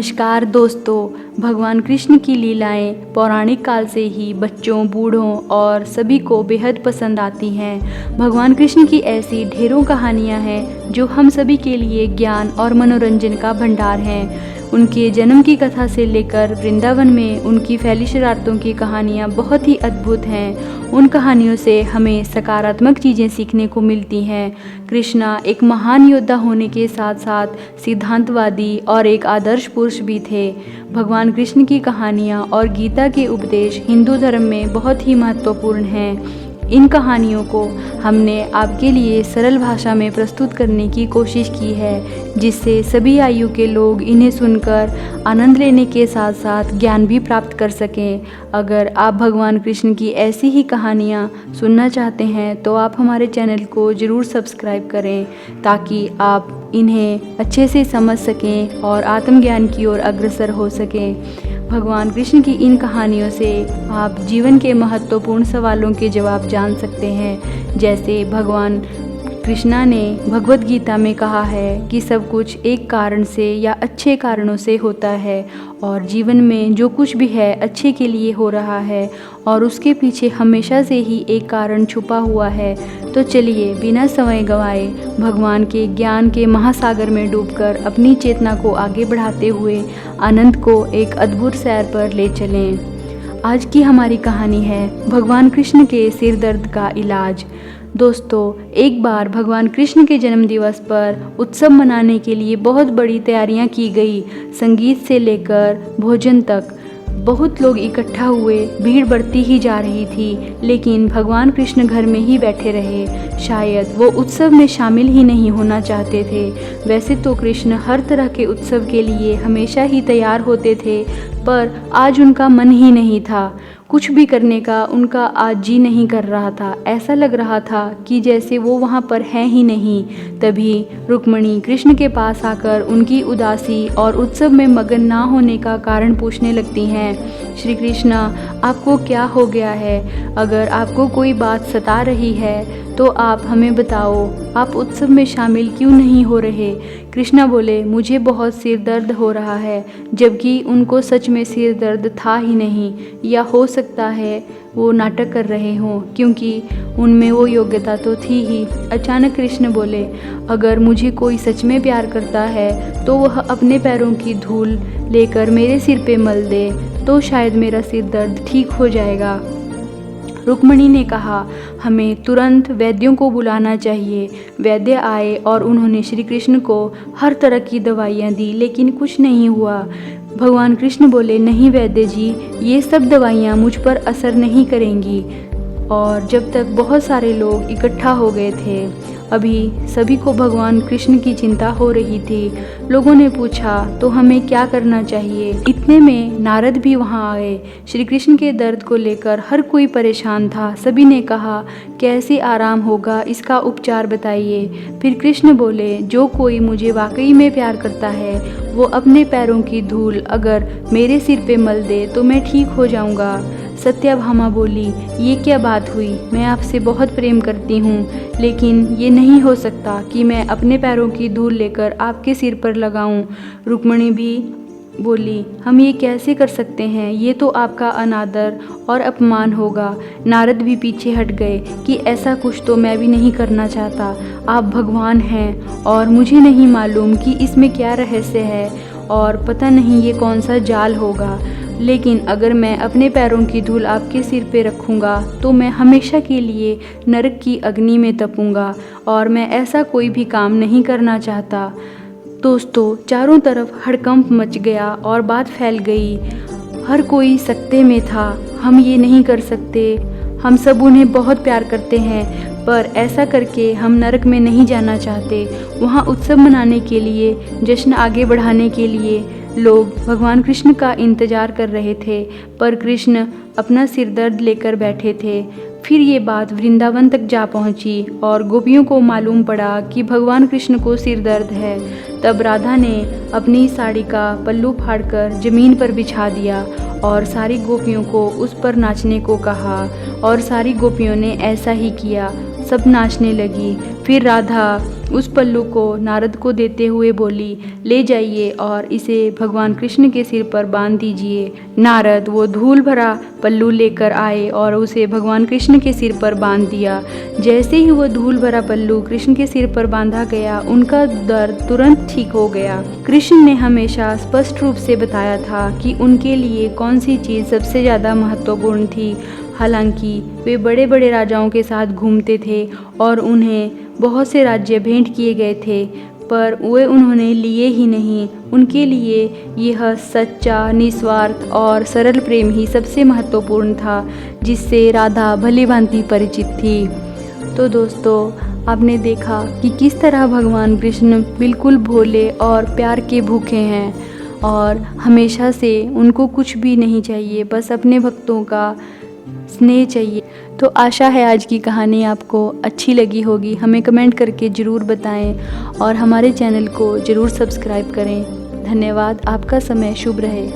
नमस्कार दोस्तों, भगवान कृष्ण की लीलाएं पौराणिक काल से ही बच्चों, बूढ़ों और सभी को बेहद पसंद आती हैं। भगवान कृष्ण की ऐसी ढेरों कहानियां हैं जो हम सभी के लिए ज्ञान और मनोरंजन का भंडार हैं। उनके जन्म की कथा से लेकर वृंदावन में उनकी फैली शरारतों की कहानियाँ बहुत ही अद्भुत हैं। उन कहानियों से हमें सकारात्मक चीज़ें सीखने को मिलती हैं। कृष्णा एक महान योद्धा होने के साथ साथ सिद्धांतवादी और एक आदर्श पुरुष भी थे। भगवान कृष्ण की कहानियाँ और गीता के उपदेश हिंदू धर्म में बहुत ही महत्वपूर्ण हैं। इन कहानियों को हमने आपके लिए सरल भाषा में प्रस्तुत करने की कोशिश की है, जिससे सभी आयु के लोग इन्हें सुनकर आनंद लेने के साथ साथ ज्ञान भी प्राप्त कर सकें। अगर आप भगवान कृष्ण की ऐसी ही कहानियाँ सुनना चाहते हैं तो आप हमारे चैनल को ज़रूर सब्सक्राइब करें, ताकि आप इन्हें अच्छे से समझ सकें और आत्मज्ञान की ओर अग्रसर हो सकें। भगवान कृष्ण की इन कहानियों से आप जीवन के महत्वपूर्ण सवालों के जवाब जान सकते हैं। जैसे भगवान कृष्णा ने भगवत गीता में कहा है कि सब कुछ एक कारण से या अच्छे कारणों से होता है, और जीवन में जो कुछ भी है अच्छे के लिए हो रहा है और उसके पीछे हमेशा से ही एक कारण छुपा हुआ है। तो चलिए बिना समय गंवाए भगवान के ज्ञान के महासागर में डूबकर अपनी चेतना को आगे बढ़ाते हुए आनंद को एक अद्भुत सैर पर ले चलें। आज की हमारी कहानी है भगवान कृष्ण के सिर दर्द का इलाज। दोस्तों, एक बार भगवान कृष्ण के जन्म दिवस पर उत्सव मनाने के लिए बहुत बड़ी तैयारियां की गई। संगीत से लेकर भोजन तक बहुत लोग इकट्ठा हुए। भीड़ बढ़ती ही जा रही थी, लेकिन भगवान कृष्ण घर में ही बैठे रहे। शायद वो उत्सव में शामिल ही नहीं होना चाहते थे। वैसे तो कृष्ण हर तरह के उत्सव के लिए हमेशा ही तैयार होते थे, पर आज उनका मन ही नहीं था। कुछ भी करने का उनका आज जी नहीं कर रहा था। ऐसा लग रहा था कि जैसे वो वहाँ पर है ही नहीं। तभी रुक्मिणी कृष्ण के पास आकर उनकी उदासी और उत्सव में मगन ना होने का कारण पूछने लगती हैं। श्री कृष्ण, आपको क्या हो गया है? अगर आपको कोई बात सता रही है तो आप हमें बताओ। आप उत्सव में शामिल क्यों नहीं हो रहे? कृष्णा बोले, मुझे बहुत सिर दर्द हो रहा है, जबकि उनको सच में सिर दर्द था ही नहीं, या हो सकता है वो नाटक कर रहे हों, क्योंकि उनमें वो योग्यता तो थी ही। अचानक कृष्ण बोले, अगर मुझे कोई सच में प्यार करता है तो वह अपने पैरों की धूल लेकर मेरे सिर पे मल दे, तो शायद मेरा सिर दर्द ठीक हो जाएगा। रुक्मिणी ने कहा, हमें तुरंत वैद्यों को बुलाना चाहिए। वैद्य आए और उन्होंने श्री कृष्ण को हर तरह की दवाइयाँ दी, लेकिन कुछ नहीं हुआ। भगवान कृष्ण बोले, नहीं वैद्य जी, ये सब दवाइयाँ मुझ पर असर नहीं करेंगी। और जब तक बहुत सारे लोग इकट्ठा हो गए थे, अभी सभी को भगवान कृष्ण की चिंता हो रही थी। लोगों ने पूछा, तो हमें क्या करना चाहिए? इतने में नारद भी वहां आए। श्री कृष्ण के दर्द को लेकर हर कोई परेशान था। सभी ने कहा, कैसे आराम होगा, इसका उपचार बताइए। फिर कृष्ण बोले, जो कोई मुझे वाकई में प्यार करता है वो अपने पैरों की धूल अगर मेरे सिर पे मल दे तो मैं ठीक हो जाऊंगा। सत्यभामा बोली, ये क्या बात हुई? मैं आपसे बहुत प्रेम करती हूँ, लेकिन ये नहीं हो सकता कि मैं अपने पैरों की धूल लेकर आपके सिर पर लगाऊं। रुक्मिणी भी बोली, हम ये कैसे कर सकते हैं? ये तो आपका अनादर और अपमान होगा। नारद भी पीछे हट गए कि ऐसा कुछ तो मैं भी नहीं करना चाहता। आप भगवान हैं और मुझे नहीं मालूम कि इसमें क्या रहस्य है, और पता नहीं ये कौन सा जाल होगा, लेकिन अगर मैं अपने पैरों की धूल आपके सिर पे रखूँगा तो मैं हमेशा के लिए नरक की अग्नि में तपूँगा, और मैं ऐसा कोई भी काम नहीं करना चाहता। दोस्तों, चारों तरफ हड़कंप मच गया और बात फैल गई। हर कोई सकते में था। हम ये नहीं कर सकते, हम सब उन्हें बहुत प्यार करते हैं, पर ऐसा करके हम नरक में नहीं जाना चाहते। वहाँ उत्सव मनाने के लिए, जश्न आगे बढ़ाने के लिए लोग भगवान कृष्ण का इंतजार कर रहे थे, पर कृष्ण अपना सिर दर्द लेकर बैठे थे। फिर ये बात वृंदावन तक जा पहुंची और गोपियों को मालूम पड़ा कि भगवान कृष्ण को सिर दर्द है। तब राधा ने अपनी साड़ी का पल्लू फाड़कर जमीन पर बिछा दिया और सारी गोपियों को उस पर नाचने को कहा, और सारी गोपियों ने ऐसा ही किया। सब नाचने लगी। फिर राधा उस पल्लू को नारद को देते हुए बोली, ले जाइए और इसे भगवान कृष्ण के सिर पर बांध दीजिए। नारद वो धूल भरा पल्लू लेकर आए और उसे भगवान कृष्ण के सिर पर बांध दिया। जैसे ही वो धूल भरा पल्लू कृष्ण के सिर पर बांधा गया, उनका दर्द तुरंत ठीक हो गया। कृष्ण ने हमेशा स्पष्ट रूप से बताया था कि उनके लिए कौन सी चीज़ सबसे ज़्यादा महत्वपूर्ण थी। हालांकि वे बड़े बड़े राजाओं के साथ घूमते थे और उन्हें बहुत से राज्य भेंट किए गए थे, पर वे उन्होंने लिए ही नहीं। उनके लिए यह सच्चा, निस्वार्थ और सरल प्रेम ही सबसे महत्वपूर्ण था, जिससे राधा भली भांति परिचित थी। तो दोस्तों, आपने देखा कि किस तरह भगवान कृष्ण बिल्कुल भोले और प्यार के भूखे हैं और हमेशा से उनको कुछ भी नहीं चाहिए, बस अपने भक्तों का स्नेह चाहिए। तो आशा है आज की कहानी आपको अच्छी लगी होगी। हमें कमेंट करके ज़रूर बताएं और हमारे चैनल को ज़रूर सब्सक्राइब करें। धन्यवाद। आपका समय शुभ रहे।